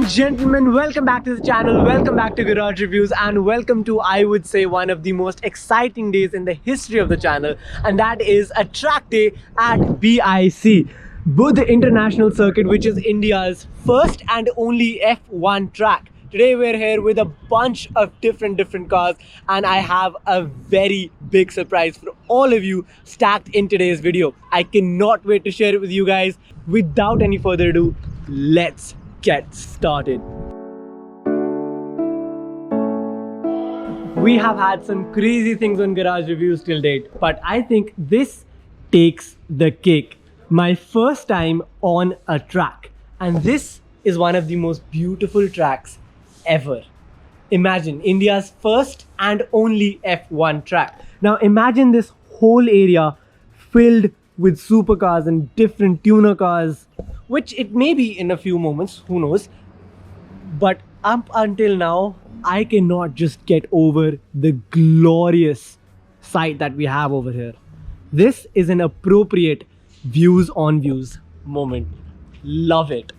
and gentlemen, welcome back to the channel, welcome back to Garage Reviews, and welcome to, I would say, one of the most exciting days in the history of the channel, and that is a track day at BIC, Budh International Circuit, which is India's first and only F1 track. Today we're here with a bunch of different cars, and I have a very big surprise for all of you stacked in today's video. I cannot wait to share it with you guys. Without any further ado, let's get started. We have had some crazy things on Garage Reviews till date, but I think this takes the cake. My first time on a track, and this is one of the most beautiful tracks ever. Imagine India's first and only F1 track. Now imagine this whole area filled with supercars and different tuner cars, which it may be in a few moments, who knows. But up until now, I cannot just get over the glorious sight that we have over here. This is an appropriate views on views moment. Love it.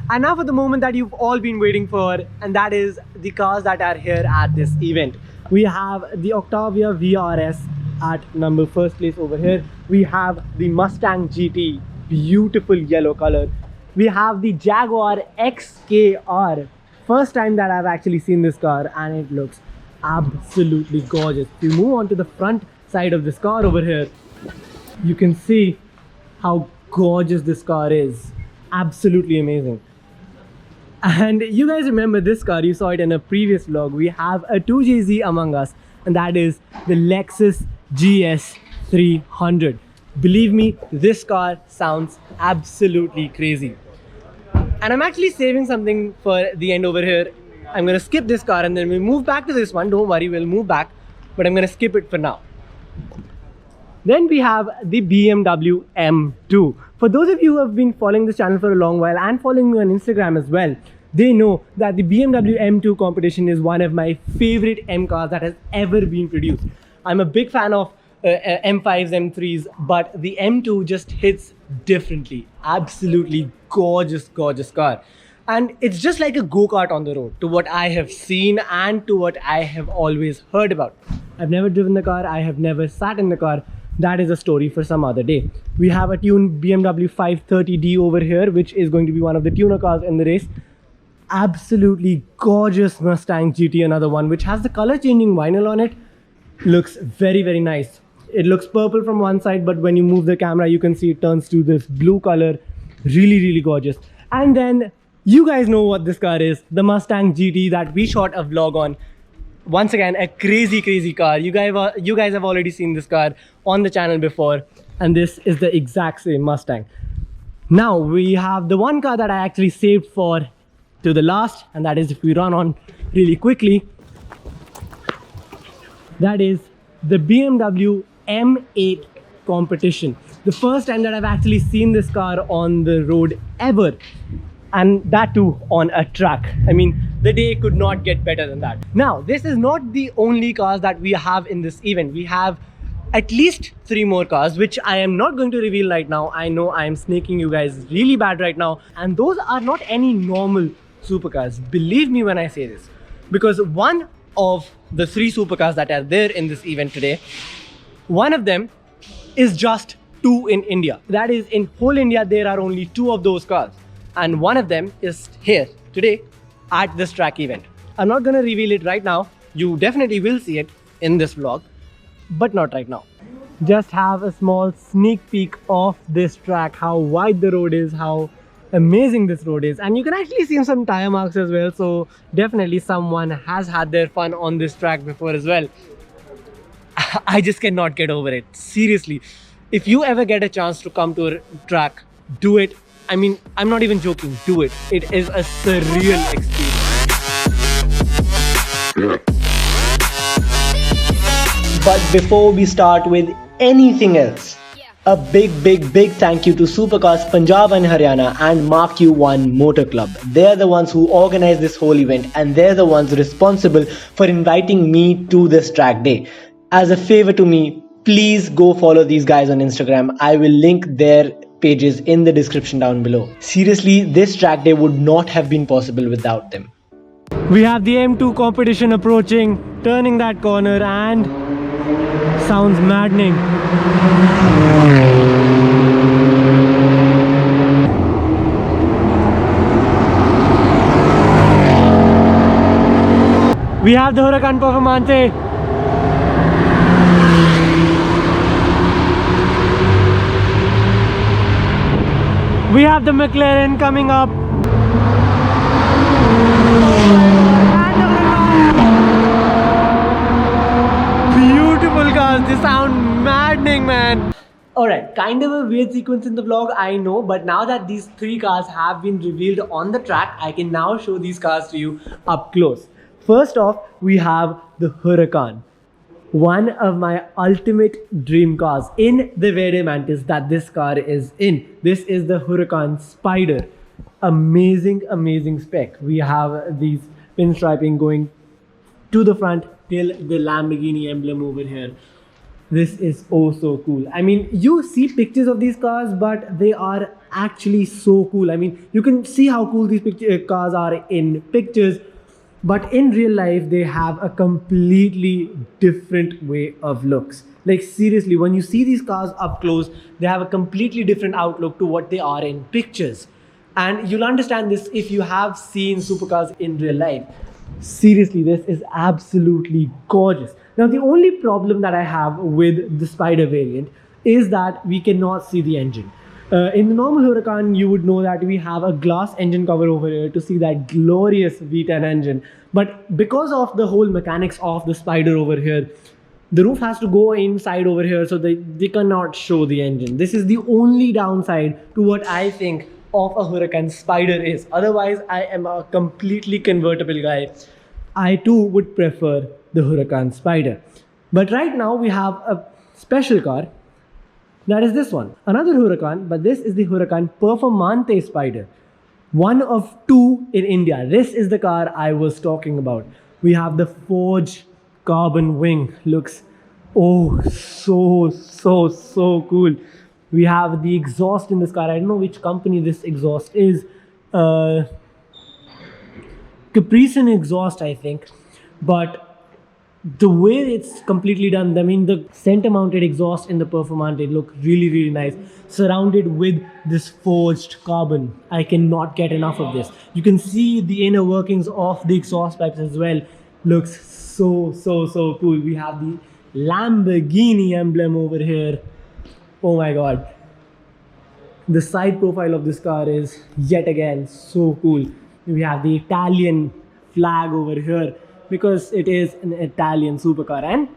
And now for the moment that you've all been waiting for, and that is the cars that are here at this event. We have the Octavia VRS at first place over here. We have the Mustang GT, beautiful yellow color. We have the Jaguar XKR. First time that I've actually seen this car, and it looks absolutely gorgeous. If you move on to the front side of this car over here, you can see how gorgeous this car is. Absolutely amazing. And you guys remember this car, you saw it in a previous vlog. We have a 2JZ among us, and that is the Lexus GS 300. Believe me, this car sounds absolutely crazy. And I'm actually saving something for the end over here. I'm gonna skip this car and then we'll move back to this one. Don't worry, we'll move back, but I'm gonna skip it for now. Then we have the BMW M2. For those of you who have been following this channel for a long while and following me on Instagram as well, they know that the BMW M2 competition is one of my favorite M cars that has ever been produced. I'm a big fan of M5s, M3s, but the M2 just hits differently. Absolutely gorgeous car. And it's just like a go-kart on the road, to what I have seen and to what I have always heard about. I've never driven the car, I have never sat in the car. That is a story for some other day. We have a tuned BMW 530D over here, which is going to be one of the tuner cars in the race. Absolutely gorgeous Mustang GT, another one, which has the color changing vinyl on it. Looks very nice. It looks purple from one side, but when you move the camera, you can see it turns to this blue color. Really gorgeous. And then you guys know what this car is, the Mustang GT that we shot a vlog on. Once again, a crazy car. You guys have already seen this car on the channel before, and this is the exact same Mustang. Now we have the one car that I actually saved for to the last, and that is, if we run on really quickly, that is the BMW M8 competition. The first time that I've actually seen this car on the road ever, and that too on a track. I mean, the day could not get better than that. Now, this is not the only cars that we have in this event. We have at least 3 more cars, which I am not going to reveal right now. I know I am snaking you guys really bad right now, and those are not any normal supercars. Believe me when I say this, because one of the 3 supercars that are there in this event today, one of them is just 2 in India. That is, in whole India there are only 2 of those cars, and one of them is here today at this track event. I'm not gonna reveal it right now. You definitely will see it in this vlog, but not right now. Just have a small sneak peek of this track, how wide the road is, how amazing this road is, and you can actually see some tire marks as well, so definitely someone has had their fun on this track before as well. I just cannot get over it. Seriously, if you ever get a chance to come to a track, do it. I mean, I'm not even joking, do it. It is a surreal experience. But before we start with anything else, a big thank you to Supercars Punjab and Haryana and Mark U1 Motor Club. They're the ones who organized this whole event, and they're the ones responsible for inviting me to this track day. As a favor to me, please go follow these guys on Instagram. I will link their pages in the description down below. Seriously, this track day would not have been possible without them. We have the M2 competition approaching, turning that corner, and sounds maddening. We have the Huracan Performante. We have the McLaren coming up. Beautiful cars, they sound maddening, man. Alright, kind of a weird sequence in the vlog, I know, but now that these three cars have been revealed on the track, I can now show these cars to you up close. First off, we have the Huracan. One of my ultimate dream cars in the Verde Mantis that this car is in. This is the Huracan Spider. Amazing, amazing spec. We have these pinstriping going to the front till the Lamborghini emblem over here. This is oh so cool. I mean, you see pictures of these cars, but they are actually so cool. I mean, you can see how cool these cars are in pictures, but in real life, they have a completely different way of looks. Like seriously, when you see these cars up close, they have a completely different outlook to what they are in pictures. And you'll understand this if you have seen supercars in real life. Seriously, this is absolutely gorgeous. Now, the only problem that I have with the Spider variant is that we cannot see the engine. In the normal Huracan, you would know that we have a glass engine cover over here to see that glorious V10 engine. But because of the whole mechanics of the Spider over here, the roof has to go inside over here, so they cannot show the engine. This is the only downside to what I think of a Huracan Spider is. Otherwise, I am a completely convertible guy. I too would prefer the Huracan Spider. But right now, we have a special car. That is this one, another Huracan, but this is the Huracan Performante Spider. One of two in India. This is the car I was talking about. We have the forged carbon wing. Looks oh so cool. We have the exhaust in this car. I don't know which company this exhaust is. Capricin exhaust, I think. But the way it's completely done, I mean, the center mounted exhaust in the Performante look really nice, surrounded with this forged carbon. I cannot get enough of this. You can see the inner workings of the exhaust pipes as well. Looks so cool. We have the Lamborghini emblem over here. Oh my god. The side profile of this car is yet again so cool. We have the Italian flag over here, because it is an Italian supercar. And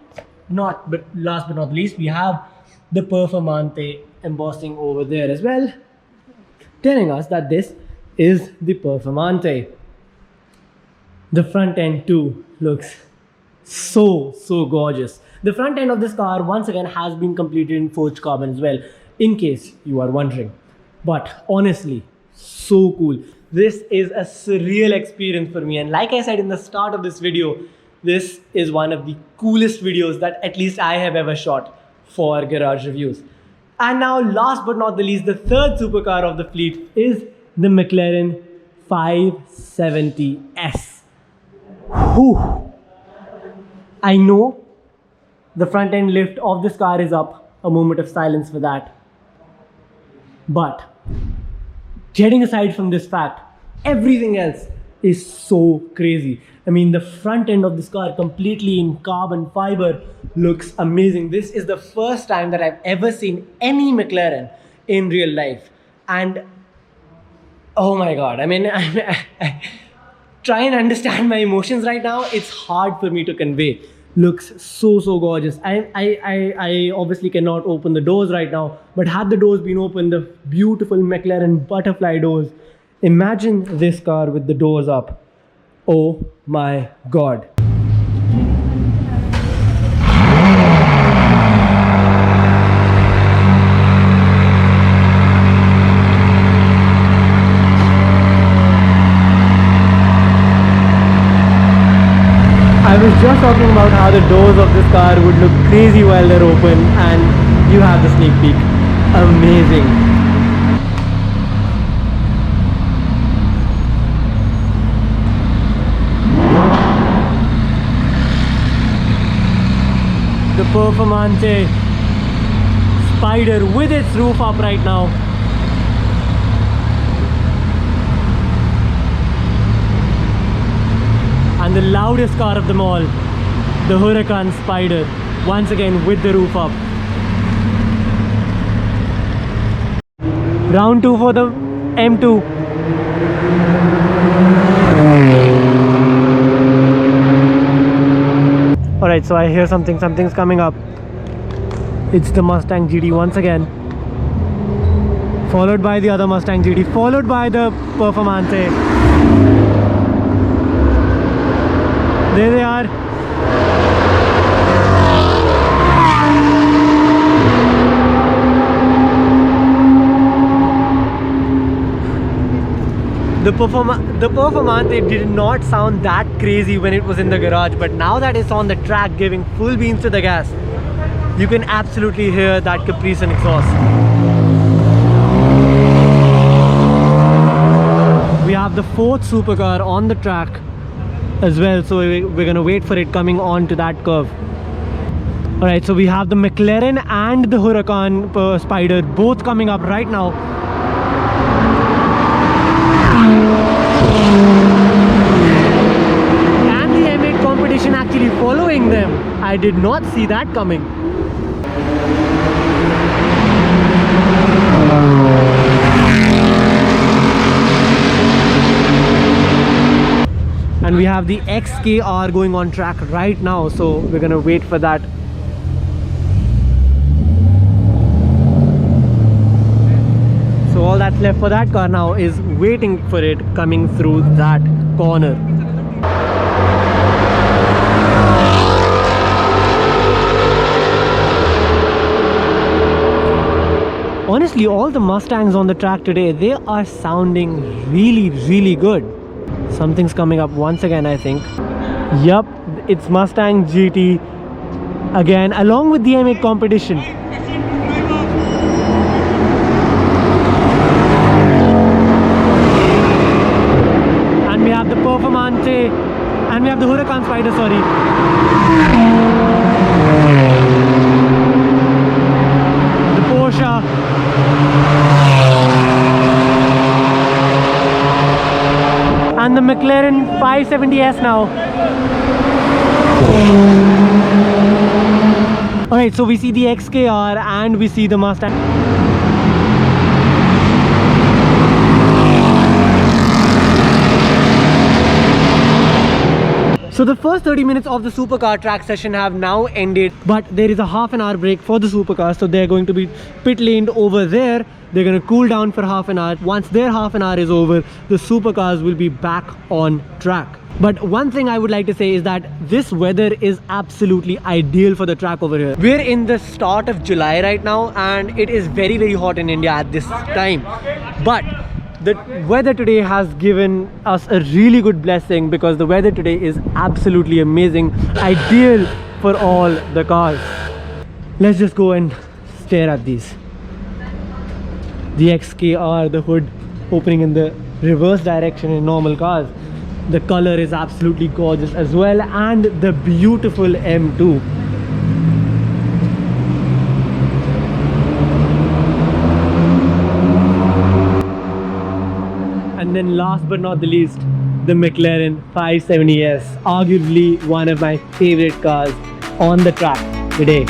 last but not least, we have the Performante embossing over there as well, telling us that this is the Performante. The front end too looks so gorgeous. The front end of this car once again has been completed in forged carbon as well, in case you are wondering. But honestly, so cool. This is a surreal experience for me, and like I said in the start of this video, this is one of the coolest videos that at least I have ever shot for Garage Reviews. And now, last but not the least, the third supercar of the fleet is the McLaren 570S. Whew. I know the front end lift of this car is up. A moment of silence for that. But getting aside from this fact, everything else is so crazy. I mean, the front end of this car completely in carbon fiber looks amazing. This is the first time that I've ever seen any McLaren in real life. And oh my god, I mean, I try and understand my emotions right now. It's hard for me to convey. Looks so gorgeous. I obviously cannot open the doors right now, but had the doors been open, the beautiful McLaren butterfly doors, imagine this car with the doors up. Oh my god. I was just talking about how the doors of this car would look crazy while they're open, and you have the sneak peek. Amazing. Performante Spider with its roof up right now. And the loudest car of them all, the Huracan Spider, once again with the roof up. Round 2 for the M2. Alright, so I hear something's coming up. It's the Mustang GT once again, followed by the other Mustang GT, followed by the Performante. There they are. The Performante did not sound that crazy when it was in the garage, but now that it's on the track giving full beans to the gas, you can absolutely hear that Caprice and exhaust. We have the 4th Supercar on the track as well, so we're gonna wait for it coming on to that curve. Alright, so we have the McLaren and the Huracan Spider both coming up right now. And the M8 competition actually following them. I did not see that coming. And we have the XKR going on track right now, so we're gonna wait for that. So all that's left for that car now is waiting for it coming through that corner. Honestly, all the Mustangs on the track today, they are sounding really good. Something's coming up once again, I think. Yup, it's Mustang GT again, along with the M8 competition. And we have the Performante, and we have the Huracan Spider, sorry. The Porsche. And the McLaren 570S now. Alright, so we see the XKR and we see the Mustang. So the first 30 minutes of the Supercar track session have now ended, but there is a half an hour break for the Supercar, so they're going to be pit laned over there. They're going to cool down for half an hour. Once their half an hour is over, the Supercars will be back on track. But one thing I would like to say is that this weather is absolutely ideal for the track over here. We're in the start of July right now, and it is very hot in India at this time. But the weather today has given us a really good blessing, because the weather today is absolutely amazing, ideal for all the cars. Let's just go and stare at these. The XKR, the hood opening in the reverse direction in normal cars. The color is absolutely gorgeous as well, and the beautiful M2. And then last but not the least, the McLaren 570S, arguably one of my favorite cars on the track today.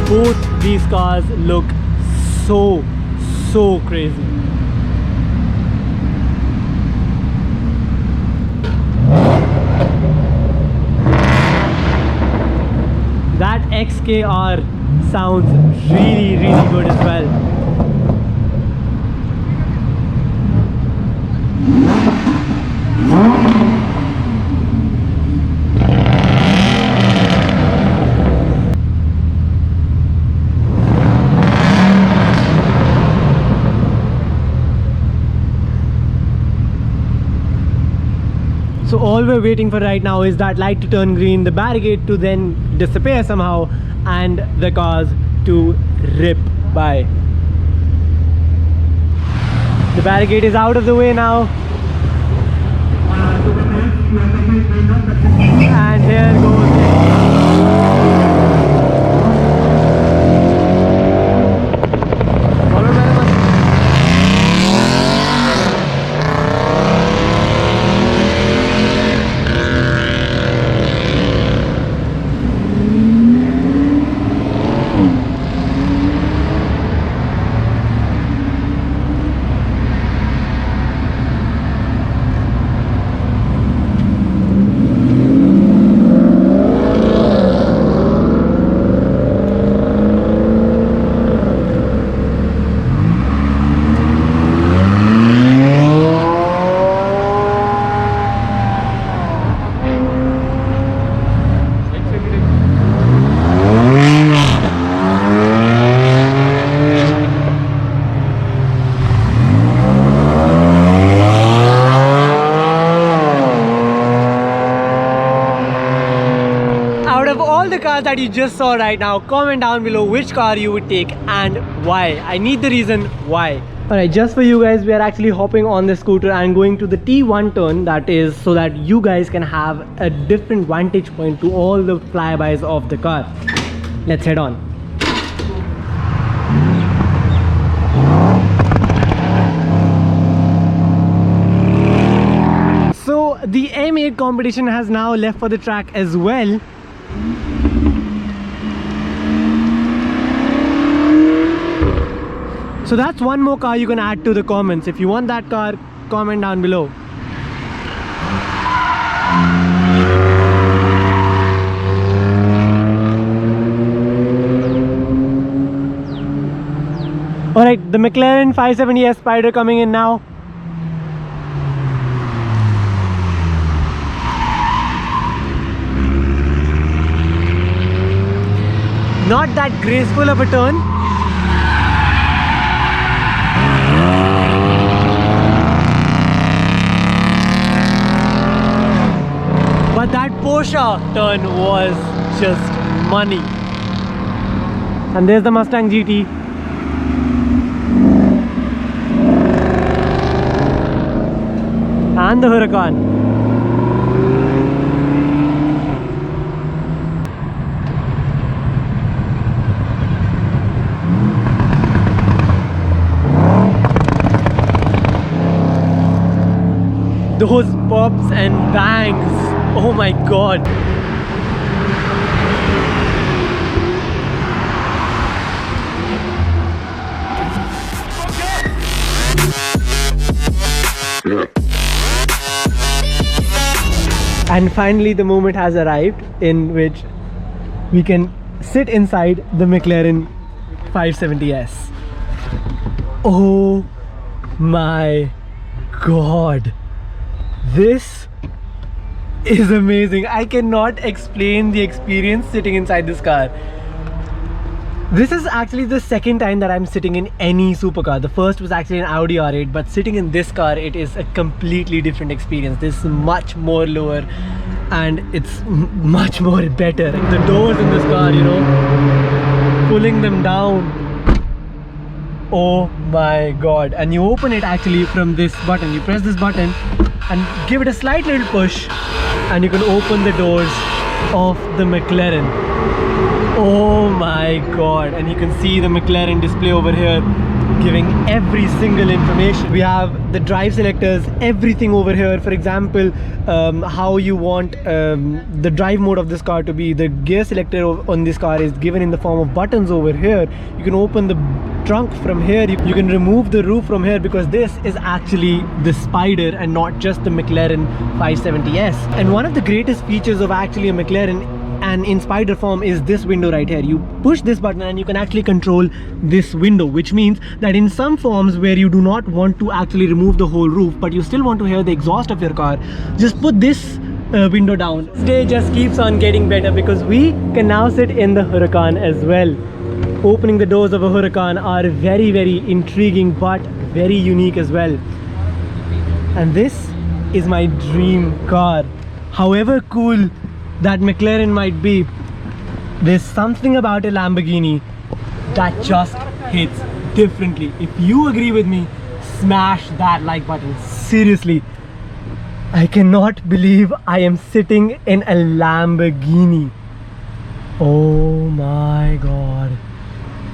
Both these cars look so crazy. That XKR sounds really good as well. So all we're waiting for right now is that light to turn green, the barricade to then disappear somehow, and the cars to rip by. The barricade is out of the way now. And here goes cars that you just saw right now, comment down below which car you would take and why. I need the reason why. Alright, just for you guys, we are actually hopping on the scooter and going to the T1 turn, that is so that you guys can have a different vantage point to all the flybys of the car. Let's head on. So the M8 competition has now left for the track as well. So that's one more car you can add to the comments. If you want that car, comment down below. Alright, the McLaren 570S Spider coming in now. Not that graceful of a turn. But that Porsche turn was just money. And there's the Mustang GT. And the Huracan. Those pops and bangs, oh my god. And finally the moment has arrived in which we can sit inside the McLaren 570S. Oh my god. This is amazing. I cannot explain the experience sitting inside this car. This is actually the second time that I'm sitting in any supercar. The first was actually an Audi R8, but sitting in this car, it is a completely different experience. This is much more lower and it's much more better. The doors in this car, you know, pulling them down. Oh my god. And you open it actually from this button. You press this button and give it a slight little push and you can open the doors of the McLaren. Oh my god. And you can see the McLaren display over here giving every single information. We have the drive selectors, everything over here. For example, how you want the drive mode of this car to be. The gear selector on this car is given in the form of buttons over here. You can open the trunk from here, you can remove the roof from here, because this is actually the Spider and not just the McLaren 570S. And one of the greatest features of actually a McLaren and in Spider form is this window right here. You push this button and you can actually control this window, which means that in some forms where you do not want to actually remove the whole roof but you still want to hear the exhaust of your car, just put this window down. This day just keeps on getting better because we can now sit in the Huracan as well. Opening the doors of a Huracan are very, very intriguing but very unique as well. And this is my dream car. However cool that McLaren might be, there's something about a Lamborghini that just hits differently. If you agree with me, smash that like button. Seriously, I cannot believe I am sitting in a Lamborghini. Oh my god.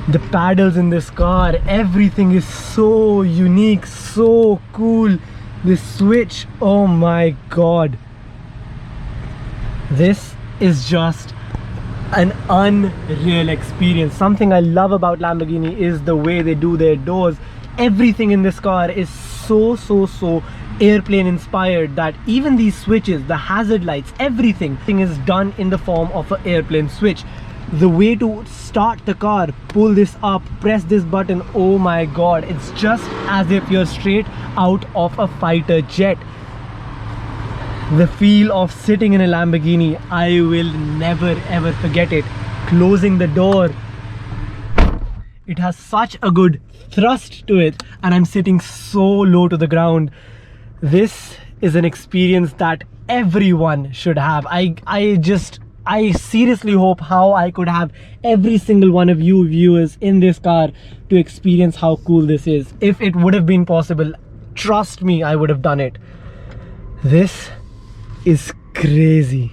The paddles in this car, everything is so unique, so cool. This switch, oh my god. This is just an unreal experience. Something I love about Lamborghini is the way they do their doors. Everything in this car is so airplane inspired that even these switches, the hazard lights, everything is done in the form of an airplane switch. The way to start the car, pull this up, press this button, oh my god, it's just as if you're straight out of a fighter jet. The feel of sitting in a Lamborghini, I will never ever forget it. Closing the door, it has such a good thrust to it, and I'm sitting so low to the ground. This is an experience that everyone should have. I seriously hope how I could have every single one of you viewers in this car to experience how cool this is. If it would have been possible, trust me, I would have done it. This is crazy.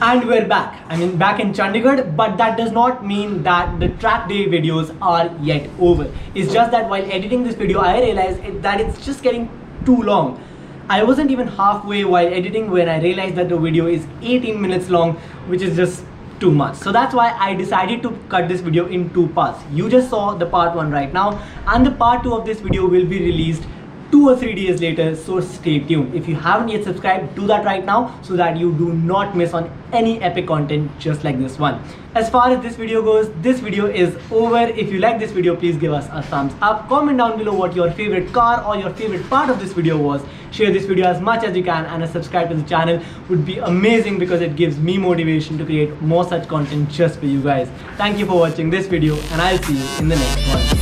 And we're back. I mean, back in Chandigarh, but that does not mean that the track day videos are yet over. It's just that while editing this video, I realized that it's just getting too long. I wasn't even halfway while editing when I realized that the video is 18 minutes long, which is just too much. So that's why I decided to cut this video in 2 parts. You just saw the part 1 right now, and the part 2 of this video will be released 2 or 3 days later, so stay tuned. If you haven't yet subscribed, do that right now so that you do not miss on any epic content just like this one. As far as this video goes, this video is over. If you like this video, please give us a thumbs up. Comment down below what your favorite car or your favorite part of this video was. Share this video as much as you can, and a subscribe to the channel would be amazing because it gives me motivation to create more such content just for you guys. Thank you for watching this video, and I'll see you in the next one.